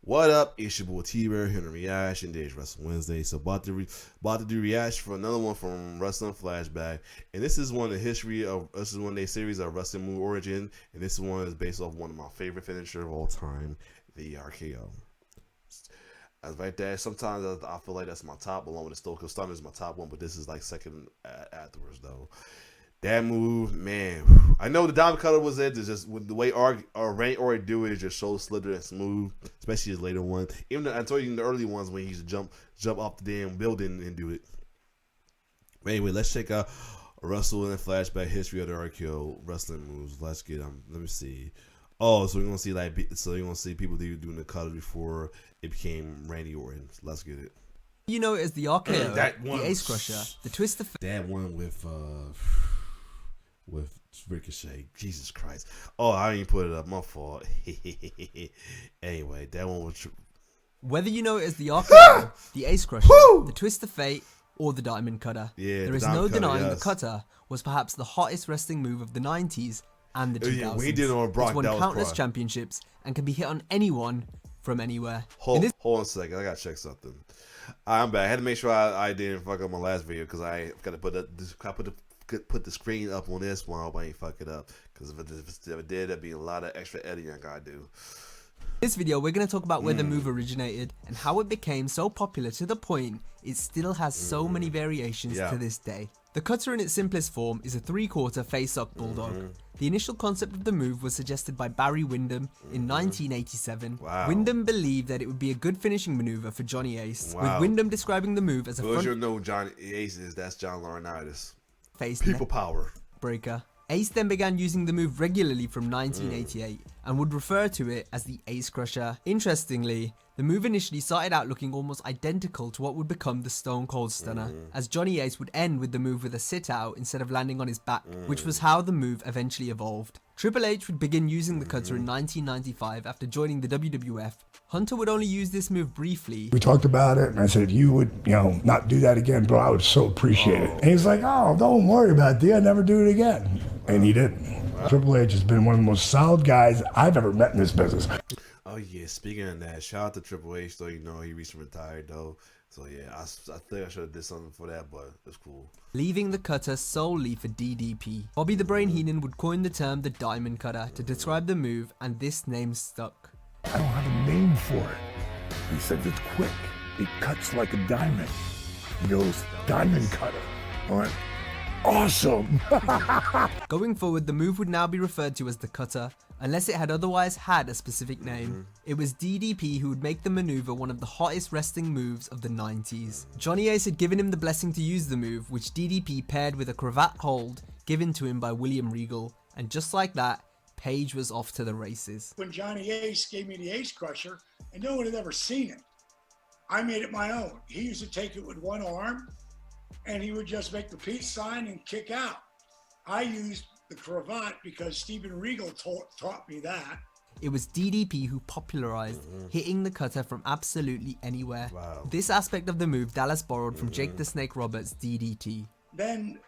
What up? It's your boy T-Bear here in reaction. Today's Wrestling Wednesday. So about to do reaction for another one from Wrestling Flashback. And this is one of the this is one of their series of Wrestling Move Origin. And this one is based off one of my favorite finishers of all time, the RKO. As right there, sometimes I feel like that's my top, along with the Stone Cold Stunner is my top one, but this is like second afterwards though. That move, man. I know the Diamond Cutter was it. It's just with the way Randy Orton do it is just so slippery and smooth, especially his later one. Even I told you in the early ones when he used to jump off the damn building and do it. But anyway, let's check out Wrestling Flashback history of the RKO wrestling moves. Let's get let me see. Oh, so we're gonna see you're gonna see people doing the cutter before it became Randy Orton. So let's get it. You know it as the RKO, the Ace Crusher, the Twister. That one with Ricochet. Jesus Christ. Oh, I didn't put it up. My fault. Anyway, that one was. Whether you know it as the RKO, the Ace Crusher, the Twist of Fate, or the Diamond Cutter, there is no denying the Cutter was perhaps the hottest wrestling move of the 90s and the 2000s. Yeah, when he did it on Brock, it's won countless championships and can be hit on anyone from anywhere. Hold on a second. I gotta check something. I'm back. I had to make sure I didn't fuck up my last video because I got to put the screen up on this one. I hope I ain't fuck it up, because if it did, that'd be a lot of extra editing I gotta do. In this video, we're going to talk about where the move originated and how it became so popular to the point it still has so many variations to this day. The cutter in its simplest form is a 3/4 face-up bulldog. The initial concept of the move was suggested by Barry Windham in 1987. Windham believed that it would be a good finishing maneuver for Johnny Ace, with Windham describing the move as a front... you know Johnny Ace is, that's John Laurinaitis. Face People power breaker. Ace then began using the move regularly from 1988 and would refer to it as the Ace Crusher. Interestingly, the move initially started out looking almost identical to what would become the Stone Cold Stunner, as Johnny Ace would end with the move with a sit out instead of landing on his back, which was how the move eventually evolved. Triple H would begin using the cutter in 1995 after joining the WWF. Hunter would only use this move briefly. We talked about it, and I said, if you would, not do that again, bro, I would so appreciate it. And he's like, oh, don't worry about it, I'd never do it again. And he didn't. Triple H has been one of the most solid guys I've ever met in this business. Oh yeah, speaking of that, shout out to Triple H, though, he recently retired though. So yeah, I think I should have did something for that, but it's cool. Leaving the cutter solely for DDP. Bobby the Brain Heenan would coin the term the Diamond Cutter to describe the move, and this name stuck. I don't have a name for it. He says it's quick. It cuts like a diamond. He goes, Diamond Cutter. I went, awesome. Going forward, the move would now be referred to as the cutter, unless it had otherwise had a specific name. It was DDP who would make the maneuver one of the hottest wrestling moves of the 90s. Johnny Ace had given him the blessing to use the move, which DDP paired with a cravat hold given to him by William Regal, and just like that, Page was off to the races. When Johnny Ace gave me the Ace Crusher, and no one had ever seen it, I made it my own. He used to take it with one arm, and he would just make the peace sign and kick out. I used the cravat because Steven Regal taught me that. It was DDP who popularized hitting the cutter from absolutely anywhere. This aspect of the move Dallas borrowed from Jake the Snake Roberts' DDT. Then,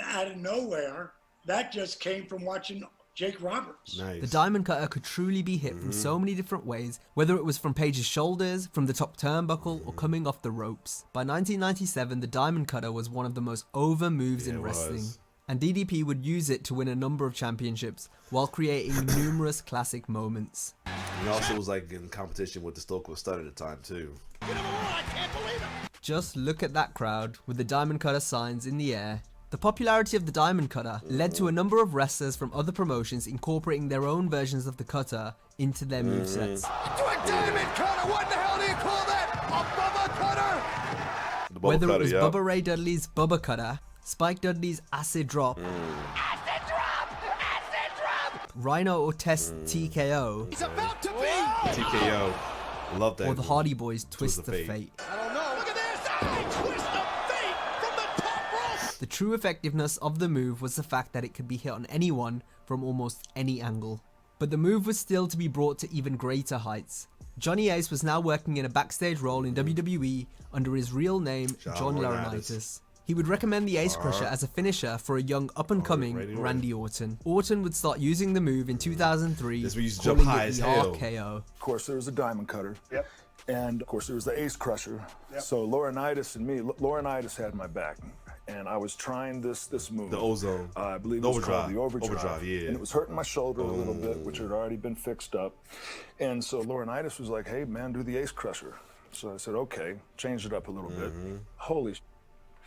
out of nowhere, that just came from watching Jake Roberts. The Diamond Cutter could truly be hit from so many different ways, whether it was from Page's shoulders, from the top turnbuckle, or coming off the ropes. By 1997, the Diamond Cutter was one of the most over moves in wrestling, and DDP would use it to win a number of championships, while creating numerous classic moments. He also was like in competition with the Stone Cold Stunner at the time too. Just look at that crowd, with the Diamond Cutter signs in the air. The popularity of the Diamond Cutter led to a number of wrestlers from other promotions incorporating their own versions of the cutter into their movesets. Do a Diamond Cutter! What the hell do you call that? A Bubba Cutter? Whether it was Bubba Ray Dudley's Bubba Cutter, Spike Dudley's Acid Drop, Acid Drop! Acid Drop! Rhino Ortiz's TKO, He's about to be! TKO. Love that. Or the Hardy Boys' Twist of Fate. I don't know. Look at this! Oh, Twist of Fate from the top rope! The true effectiveness of the move was the fact that it could be hit on anyone from almost any angle. But the move was still to be brought to even greater heights. Johnny Ace was now working in a backstage role in WWE under his real name, John Laurinaitis. He would recommend the Ace Crusher as a finisher for a young up-and-coming Randy Orton. Orton would start using the move in 2003, This where you used to calling jump high it as the hell. RKO. Of course, there was a diamond cutter. Yep. And of course, there was the Ace Crusher. Yep. So Laurinaitis and me, Laurinaitis had my back. And I was trying this move. The ozone. I believe The it was called overdrive. the overdrive. Overdrive, yeah. And it was hurting my shoulder a little bit, which had already been fixed up. And so Laurinaitis was like, hey, man, do the Ace Crusher. So I said, okay, changed it up a little bit. Holy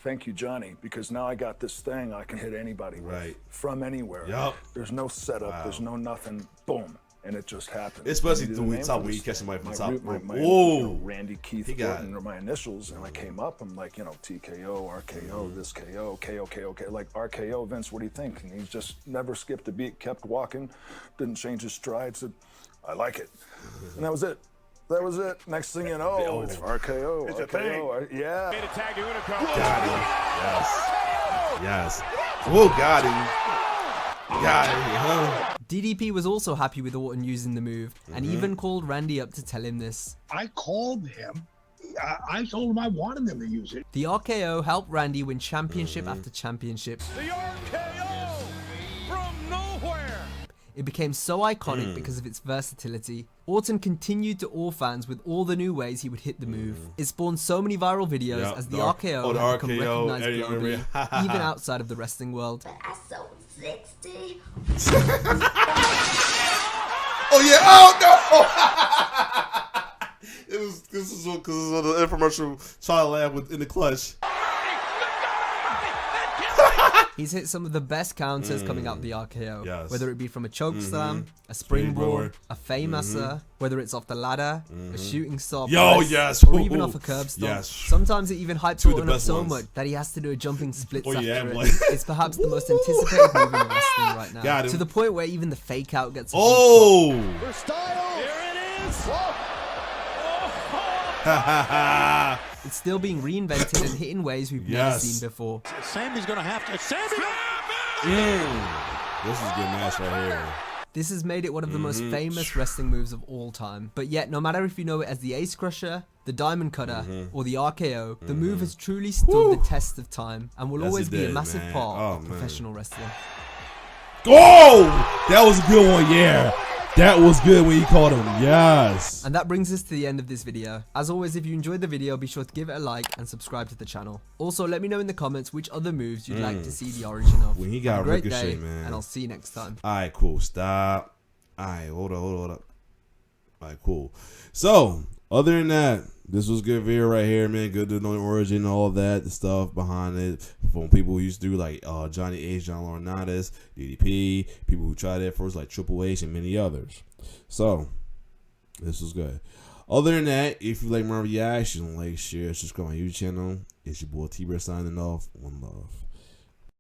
thank you, Johnny, because now I got this thing I can hit anybody with from anywhere. Yup. There's no setup, there's no nothing, boom. And it just happened. Especially Needed a when name you top for when you this catch thing. somebody from My top root- rope. my, Whoa. Randy Keith He got Orton are my initials, and I came up, I'm like, TKO, RKO, this KO, KO, like RKO, Vince, what do you think? And he just never skipped a beat, kept walking, didn't change his stride, said, I like it. And that was it. That was it. Next thing you know, it's RKO, It's a RKO, yeah. Got him. Yes. Whoa, got him. Got him, huh? DDP was also happy with Orton using the move, and even called Randy up to tell him this. I called him. I told him I wanted them to use it. The RKO helped Randy win championship after championship. The RKO from nowhere. It became so iconic because of its versatility. Orton continued to awe fans with all the new ways he would hit the move. It spawned so many viral videos as the RKO had become recognized globally, even outside of the wrestling world. I sold 60. Oh yeah! Oh no! This is the infomercial child lab in the clutch. He's hit some of the best counters coming out the RKO, Yes. whether it be from a choke slam, a springboard, Springboard. a famouser, whether it's off the ladder, a shooting star Yo, press, yes. or even Ooh. off a curb stomp. Yes. Sometimes it even hypes Two of the Orton up best so ones. much that he has to do a jumping splits Oh, after yeah, it. boy. It's perhaps the most anticipated move in wrestling right now, Got him. to the point where even the fake out gets a Oh! For Styles. Here it is. It's still being reinvented and hit in ways we've never Yes. seen before. Sammy's gonna have to. Sammy. This is a good match right here. This has made it one of the most famous wrestling moves of all time. But yet, no matter if you know it as the Ace Crusher, the Diamond Cutter, or the RKO, the move has truly stood the test of time and will Yes, always it be a did, massive man. part Oh, of man. professional wrestling. Oh! That was a good one, yeah. That was good when you called him. Yes. And that brings us to the end of this video. As always, if you enjoyed the video, be sure to give it a like and subscribe to the channel. Also, let me know in the comments which other moves you'd like to see the origin of. When he got Have a great Ricochet, day, man. and I'll see you next time. Alright, cool. Stop. Alright, hold up. Alright, cool. So, other than that, this was a good video right here, man. Good to know the origin, all that, the stuff behind it. From people who used to do like Johnny H, John Laurinaitis, DDP, people who tried it first like Triple H and many others. So, this was good. Other than that, if you like my reaction, like, share, subscribe to my YouTube channel. It's your boy T-Bear signing off. One love.